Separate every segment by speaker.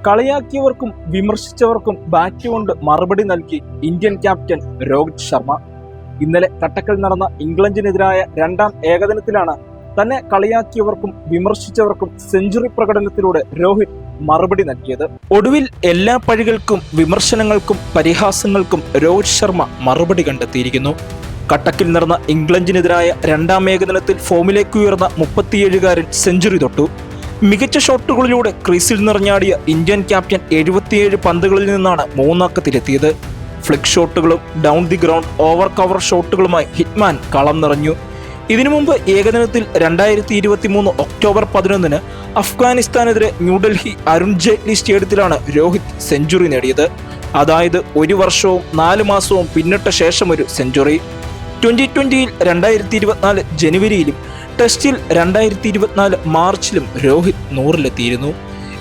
Speaker 1: കളിയാക്കിയവർക്കും വിമർശിച്ചവർക്കും bat കൊണ്ട് മറുപടി നൽകി ഇന്ത്യൻ ക്യാപ്റ്റൻ രോഹിത് ശർമ്മ. ഇന്നലെ കട്ടക്കിൽ നടന്ന ഇംഗ്ലണ്ടിനെതിരായ രണ്ടാം ഏകദിനത്തിലാണ് തന്നെ കളിയാക്കിയവർക്കും വിമർശിച്ചവർക്കും സെഞ്ചുറി പ്രകടനത്തിലൂടെ രോഹിത് മറുപടി നൽകിയത്. ഒടുവിൽ എല്ലാ പഴികൾക്കും വിമർശനങ്ങൾക്കും പരിഹാസങ്ങൾക്കും രോഹിത് ശർമ്മ മറുപടി കണ്ടെത്തിയിരിക്കുന്നു. കട്ടക്കിൽ നടന്ന ഇംഗ്ലണ്ടിനെതിരായ രണ്ടാം ഏകദിനത്തിൽ ഫോമിലേക്ക് ഉയർന്ന 37-കാരൻ സെഞ്ചുറി തൊട്ടു. മികച്ച ഷോട്ടുകളിലൂടെ ക്രീസിൽ നിറഞ്ഞാടിയ ഇന്ത്യൻ ക്യാപ്റ്റൻ 77 പന്തുകളിൽ നിന്നാണ് 3 അക്കത്തിലെത്തിയത്. ഫ്ലിക് ഷോട്ടുകളും down the ground over cover ഷോട്ടുകളുമായി ഹിറ്റ്മാൻ കളം നിറഞ്ഞു. ഇതിനു മുമ്പ് ഏകദിനത്തിൽ 2023 ഒക്ടോബർ 11 അഫ്ഗാനിസ്ഥാനെതിരെ ന്യൂഡൽഹി അരുൺ ജെയ്റ്റ്ലി സ്റ്റേഡിയത്തിലാണ് രോഹിത് സെഞ്ചുറി നേടിയത്. അതായത് 1 വർഷവും 4 മാസവും പിന്നിട്ട ശേഷം ഒരു സെഞ്ചുറി. 2020-ൽ 2024 ജനുവരിയിലും ടെസ്റ്റിൽ 2024 മാർച്ചിലും രോഹിത് 100-ലെത്തിയിരുന്നു.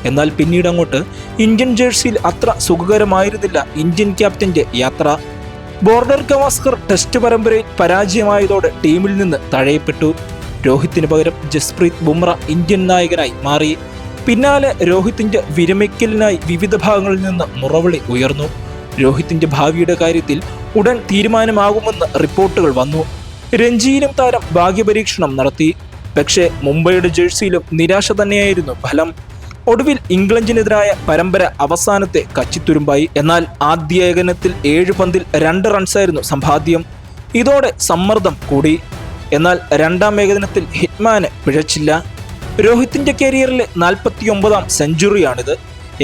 Speaker 1: എന്നാൽ പിന്നീട് അങ്ങോട്ട് ഇന്ത്യൻ ജേഴ്സിയിൽ അത്ര സുഖകരമായിരുന്നില്ല ഇന്ത്യൻ ക്യാപ്റ്റന്റെ യാത്ര. ബോർഡർ ഗവാസ്കർ ടെസ്റ്റ് പരമ്പരയിൽ പരാജയമായതോടെ ടീമിൽ നിന്ന് തഴയപ്പെട്ടു. രോഹിത്തിന് പകരം ജസ്പ്രീത് ബുംറ ഇന്ത്യൻ നായകനായി മാറി. പിന്നാലെ രോഹിത്തിന്റെ വിരമിക്കലിനായി വിവിധ ഭാഗങ്ങളിൽ നിന്ന് മുറവിളി ഉയർന്നു. രോഹിത്തിന്റെ ഭാവിയുടെ കാര്യത്തിൽ ഉടൻ തീരുമാനമാകുമെന്ന് റിപ്പോർട്ടുകൾ വന്നു. രഞ്ജിയിലും താരം ഭാഗ്യപരീക്ഷണം നടത്തി. പക്ഷേ മുംബൈയുടെ ജേഴ്സിയിലും നിരാശ തന്നെയായിരുന്നു ഫലം. ഒടുവിൽ ഇംഗ്ലണ്ടിനെതിരായ പരമ്പര അവസാനത്തെ കച്ചിത്തുരുമ്പായി. എന്നാൽ ആദ്യ ഏകദിനത്തിൽ 7 പന്തിൽ 2 റൺസായിരുന്നു സമ്പാദ്യം. ഇതോടെ സമ്മർദ്ദം കൂടി. എന്നാൽ രണ്ടാം ഏകദിനത്തിൽ ഹിറ്റ്മാന് പിഴച്ചില്ല. രോഹിത്തിന്റെ കരിയറിലെ 49-ാം സെഞ്ചുറിയാണിത്.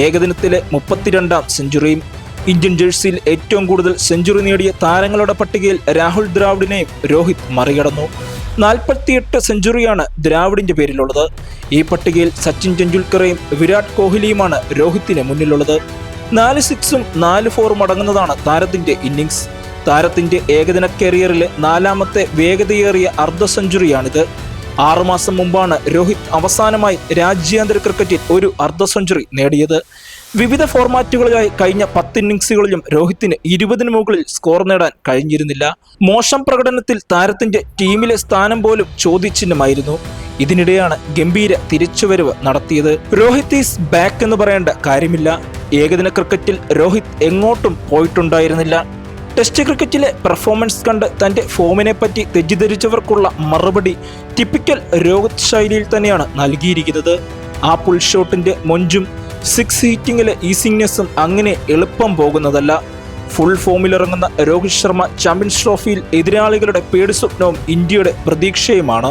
Speaker 1: ഏകദിനത്തിലെ 32-ാം സെഞ്ചുറിയും. ഇന്ത്യൻ ജേഴ്സിയിൽ ഏറ്റവും കൂടുതൽ സെഞ്ചുറി നേടിയ താരങ്ങളുടെ പട്ടികയിൽ രാഹുൽ ദ്രാവിഡിനെയും രോഹിത് മറികടന്നു. 48 സെഞ്ചുറിയാണ് ദ്രാവിഡിന്റെ പേരിലുള്ളത്. ഈ പട്ടികയിൽ സച്ചിൻ ടെണ്ടുൽക്കറേയും വിരാട് കോഹ്ലിയുമാണ് രോഹിത്തിന് മുന്നിലുള്ളത്. 4 6ഉം 4 4ഉം അടങ്ങുന്നതാണ് താരത്തിന്റെ ഇന്നിംഗ്സ്. താരത്തിന്റെ ഏകദിന കരിയറിലെ 4ാമത്തെ വേഗതയേറിയ അർദ്ധ സെഞ്ചുറിയാണിത്. 6 മാസം മുമ്പാണ് രോഹിത് അവസാനമായി രാജ്യാന്തര ക്രിക്കറ്റിൽ ഒരു അർദ്ധ സെഞ്ചുറി നേടിയത്. വിവിധ ഫോർമാറ്റുകളിലായി കഴിഞ്ഞ 10 ഇന്നിംഗ്സുകളിലും രോഹിത്തിന് 20-ന് മുകളിൽ സ്കോർ നേടാൻ കഴിഞ്ഞിരുന്നില്ല. മോശം പ്രകടനത്തിൽ താരത്തിന്റെ ടീമിലെ സ്ഥാനം പോലും ചോദ്യചിഹ്നമായിരുന്നു. ഇതിനിടെയാണ് ഗംഭീര തിരിച്ചുവരവ് നടത്തിയത്. രോഹിത് ഈസ് ബാക്ക് എന്ന് പറയേണ്ട കാര്യമില്ല. ഏകദിന ക്രിക്കറ്റിൽ രോഹിത് എങ്ങോട്ടും പോയിട്ടുണ്ടായിരുന്നില്ല. ടെസ്റ്റ് ക്രിക്കറ്റിലെ പെർഫോമൻസ് കണ്ട് തന്റെ ഫോമിനെ പറ്റി തെറ്റിദ്ധരിച്ചവർക്കുള്ള മറുപടി ടിപ്പിക്കൽ രോഹിത് ശൈലിയിൽ തന്നെയാണ് നൽകിയിരിക്കുന്നത്. ആ പുൾ ഷോട്ടിന്റെ മൊഞ്ചും 6 ഹീറ്റിംഗിലെ ഈസിങ്നെസ്സും അങ്ങനെ എളുപ്പം പോകുന്നതല്ല. ഫുൾ ഫോമിലിറങ്ങുന്ന രോഹിത് ശർമ്മ ചാമ്പ്യൻസ് ട്രോഫിയിൽ എതിരാളികളുടെ പേടി സ്വപ്നവും ഇന്ത്യയുടെ പ്രതീക്ഷയുമാണ്.